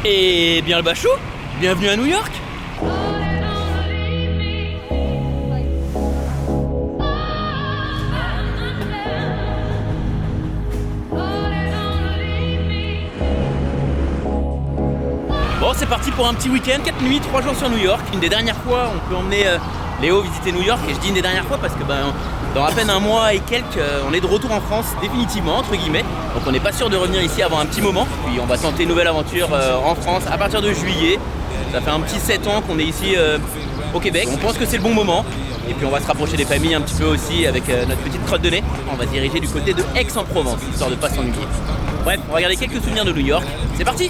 Et bien le bachot, bienvenue à New York. Bon, c'est parti pour un petit week-end, 4 nuits, 3 jours sur New York. Une des dernières fois, on peut emmener Léo visiter New York. Et je dis une des dernières fois parce que dans à peine un mois et quelques, on est de retour en France définitivement, entre guillemets. Donc on n'est pas sûr de revenir ici avant un petit moment. Puis on va tenter une nouvelle aventure en France à partir de juillet. Ça fait un petit 7 ans qu'on est ici au Québec. On pense que c'est le bon moment. Et puis on va se rapprocher des familles un petit peu aussi avec notre petite crotte de nez. On va se diriger du côté de Aix-en-Provence, histoire de pas s'ennuyer. Bref, on va regarder quelques souvenirs de New York. C'est parti!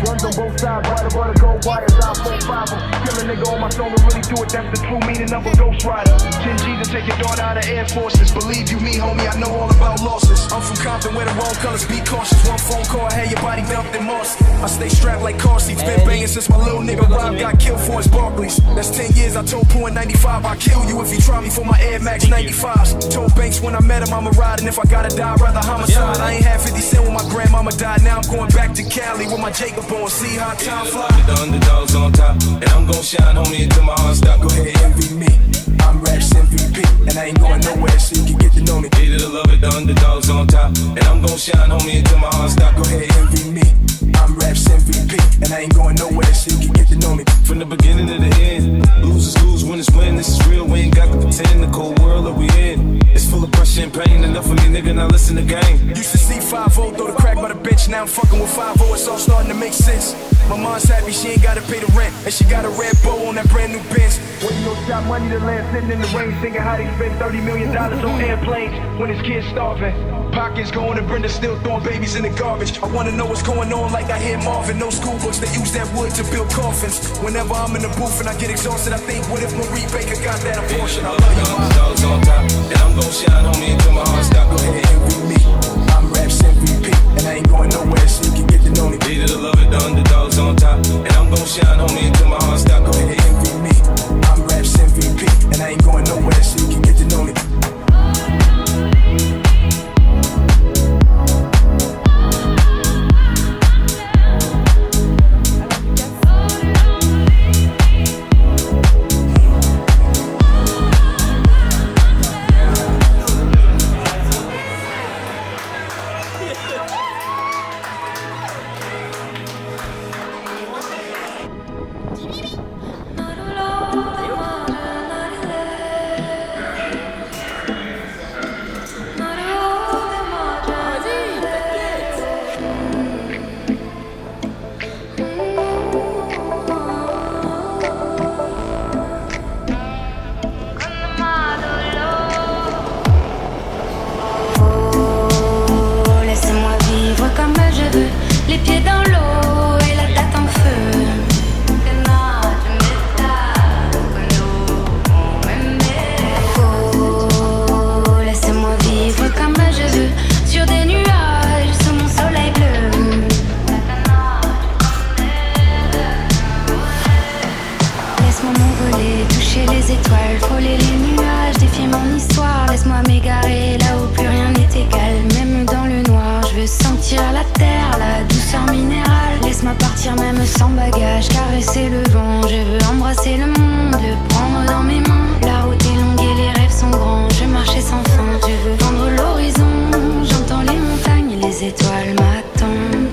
Guns on both sides, why the butter go wires, I 4-5 'em. Kill a nigga on my song and really do it, that's the true meaning of a ghost rider. 10 G's to take your daughter out of Air Forces. Believe you me, homie, I know all about losses. I'm from Compton where the wrong colors be cautious. One phone call, I had your body dumped in moss. I stay strapped like car seats, been banging since my little nigga Rob got killed for his Barclays. That's 10 years, I told Pooh in 95, I'll kill you if you try me for my Air Max 95s. Told Banks when I met him, I'ma ride, and if I gotta die, I'd rather homicide. I ain't had 50 cent when my grandmama died, now I'm going back to Cali with my Jacob on, see how time fly. The underdogs on top, and I'm gon' shine, homie, until my heart stop. Go ahead, envy me. I'm Raps MVP, and I ain't going nowhere, so you can get to know me. Either to love it, the underdogs on top, and I'm gon' shine, homie, until my heart stop. Go ahead, envy me. I'm Raps MVP, and I ain't going nowhere, so you can get to know me. From the beginning to the end, lose is lose, win is win. This is real, we ain't got to pretend. The cold world that we in, it's full of pressure and pain. Enough of me, nigga, now listen to game. Used to see 5-0, throw the crack by the bench. Now I'm fucking with 5-0, it's all starting to make sense. My mom's happy, she ain't gotta pay the rent, and she got a red bow on that brand new Benz. Well, you know, shot money to land, sitting in the rain, thinking how they spend $30 million on airplanes when his kids starving. Pockets going and Brenda still throwing babies in the garbage. I wanna know what's going on like I hear Marvin. No school books, they use that wood to build coffins. Whenever I'm in the booth and I get exhausted, I think, what if Marie Baker got that abortion? I love you, underdogs on top, and I'm gon' shine, homie, until my heart stop. Go ahead, envy me. I'm Raps MVP, and I ain't going nowhere, so you can get to know me. Either to love it, the underdogs on top, and I'm gon' shine, homie, until my heart stop. Go ahead, envy me. I'm Raps MVP, and I ain't going nowhere, so you can get to know me. Les pieds dans l'eau et la tête en feu. Oh, laissez-moi vivre comme je veux sur des nuages sous mon soleil bleu. Laisse-moi m'envoler, toucher les étoiles, frôler les nuages, défier mon histoire. Laisse-moi m'égarer là où plus rien n'est égal, même dans le noir. Je veux sentir la terre, la douceur minérale. Laisse-moi partir même sans bagage, caresser le vent. Je veux embrasser le monde, le prendre dans mes mains. La route est longue et les rêves sont grands. Je marchais sans fin, je veux vendre l'horizon. J'entends les montagnes et les étoiles m'attendent.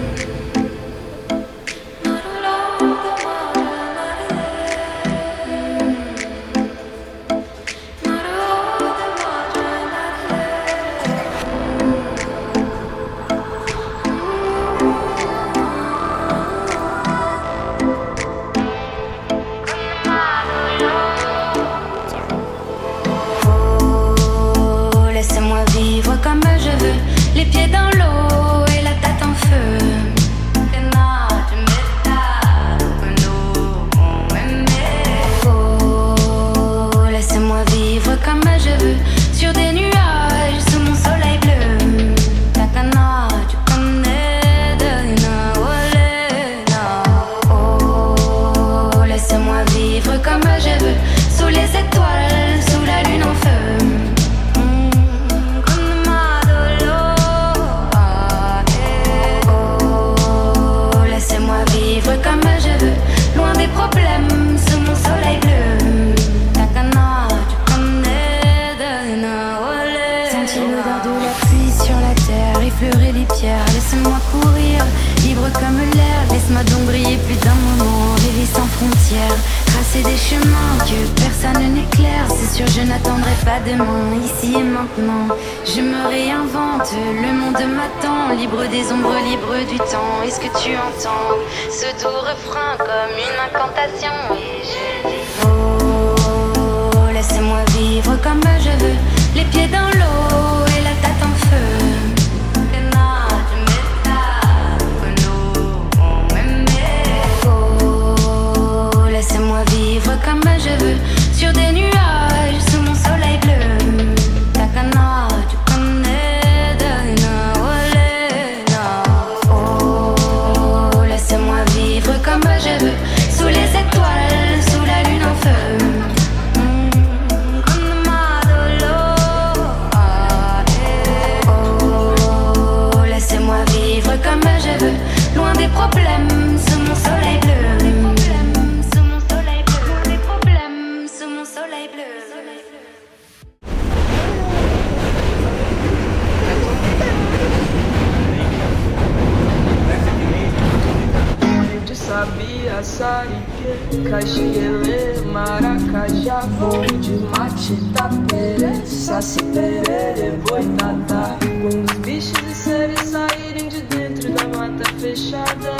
Les pieds dans l'eau et la tête en feu. tracé des chemins que personne n'éclaire. C'est sûr, je n'attendrai pas demain, ici et maintenant. Je me réinvente, le monde m'attend. Libre des ombres, libre du temps. Est-ce que tu entends ce doux refrain comme une incantation? Et je dis oh, laisse-moi vivre comme je veux, les pieds dans l'eau et la tête en feu. Laisse-moi vivre comme je veux, sur des nuages, sous mon soleil bleu. Takana, tu connais Dana, Olena. Oh, laisse-moi vivre comme je veux, sous les étoiles, sous la lune en feu. Oh, laisse-moi vivre comme je veux, loin des problèmes, sous mon soleil bleu. Sabia, Sarique, Caxielê, Maracajá, boi de mate, tapere, saci, perere, boitatá. Quando os bichos e seres saírem de dentro da mata fechada,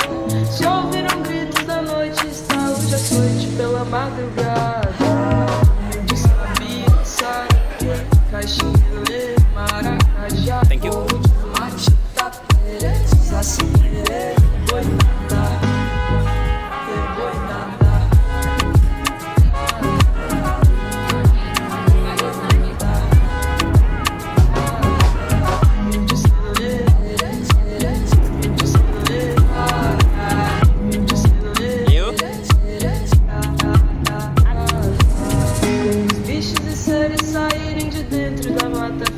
se ouviram gritos da noite, estalo de açoite pela madrugada. De Sabia, Sarique, Caxielê, Maracajá, Thank you. boi de mate, tapere, saci, perere, boitatá.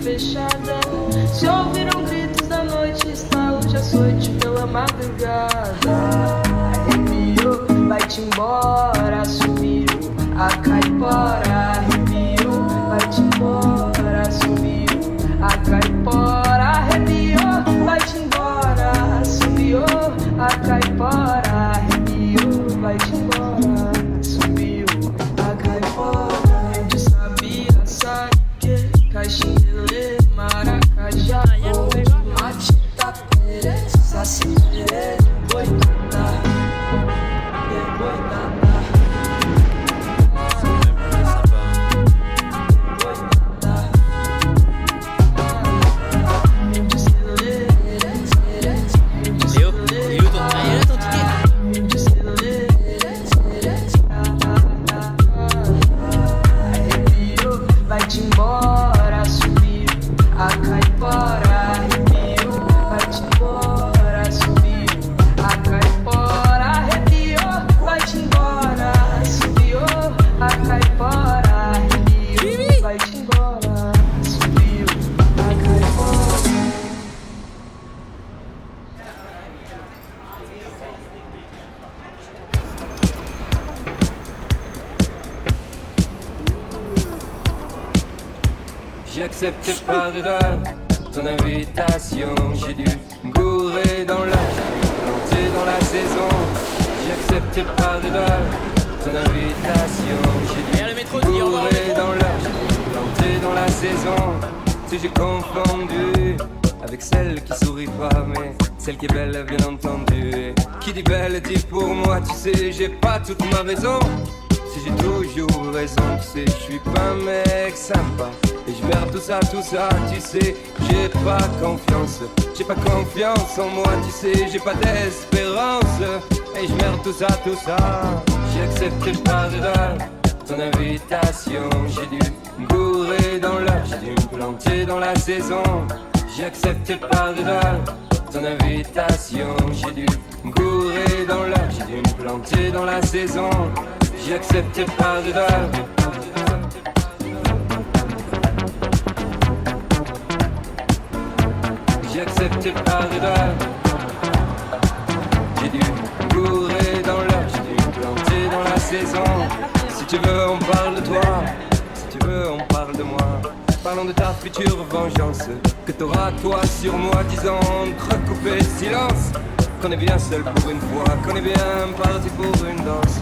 Fechada, se ouviram gritos da noite, estalo de açoite pela madrugada. Arrepiou, vai-te embora, subiu a caipora. Arrepiou, vai-te embora, subiu a caipora. Arrepiou, vai-te embora, subiu a caipora. Arrepiou, vai-te embora, subiu a caipora. De Sabia, Sarique, Caxielê, Maracajá, boi de mate, tapere, saci, perere, boitatá, boitatá, boitatá. Léo, ton ticket. Arrepiou, vai-te embora, subiu a caipora. Arrepiou, vai-te embora, subiu a caipora. Arrepiou, vai-te embora, subiu a caipora. Arrepiou, vai-te embora, subiu a caipora. J'accepte par erreur ton invitation. J'ai dû me gourer dans l'âge, planter dans la saison. J'accepte par erreur ton invitation. J'ai Viens le dû métro, me dis au revoir au gourer métro. dans l'âge, planter dans la saison. Si j'ai confondu avec celle qui sourit pas, mais celle qui est belle, bien entendu. Et qui dit belle dit pour moi, tu sais, j'ai pas toute ma raison. Si j'ai toujours raison, tu sais, je suis pas un mec sympa. Et je perds tout ça, tu sais, j'ai pas confiance en moi, tu sais, j'ai pas d'espérance. Et je merde tout ça, j'ai accepté par erreur ton invitation. J'ai dû me gourer dans l'heure, j'ai dû me planter dans la saison. J'ai accepté par erreur ton invitation. J'ai dû me gourer dans l'heure, j'ai dû me planter dans la saison. J'ai accepté par erreur. J'ai accepté par erreur. J'ai dû me gourer dans l'heure, j'ai dû me planter dans la saison. Si tu veux on parle de toi, si tu veux on parle de moi. Parlons de ta future vengeance, que t'auras toi sur moi, disant recouper silence. Qu'on est bien seul pour une fois, qu'on est bien parti pour une danse.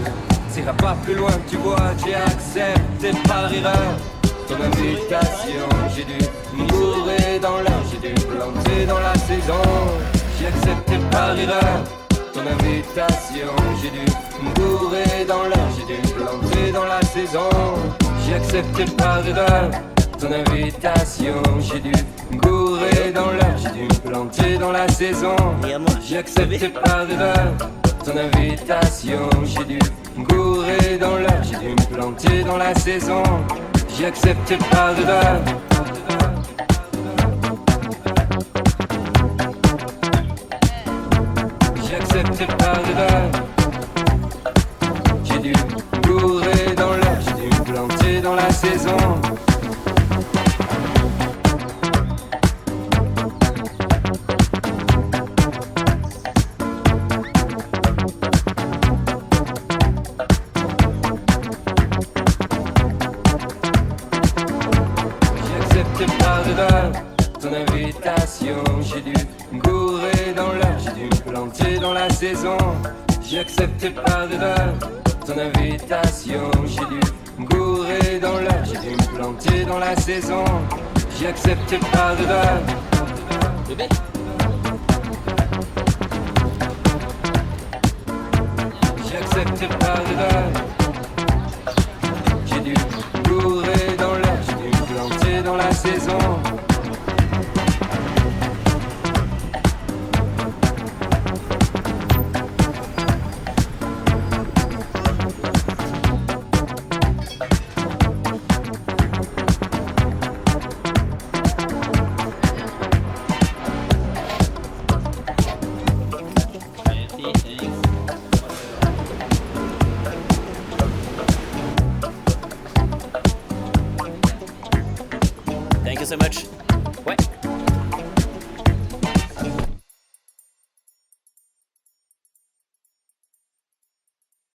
t'iras pas plus loin, tu vois, j'ai accepté par erreur ton invitation. J'ai dû me bourrer dans l'heure, j'ai dû me planter dans la saison. J'ai accepté par erreur ton invitation. J'ai dû me bourrer dans l'heure, j'ai dû me planter dans la saison. J'ai accepté par erreur ton invitation. J'ai dû me bourrer dans l'heure, j'ai dû me planter dans la saison. J'ai accepté par erreur ton invitation. J'ai dû me bourrer dans l'heure, j'ai dû me planter dans la saison. J'ai accepté par erreur. J'ai accepté par erreur. J'ai dû me bourrer dans l'heure, j'ai dû me planter dans la saison. Ton invitation, j'ai dû me bourrer dans l'heure, j'ai dû me planter dans la saison. J'ai accepté par erreur ton invitation. J'ai dû me bourrer dans l'heure, j'ai dû me planter dans la saison. J'ai accepté par erreur. Bébé. J'ai accepté par erreur.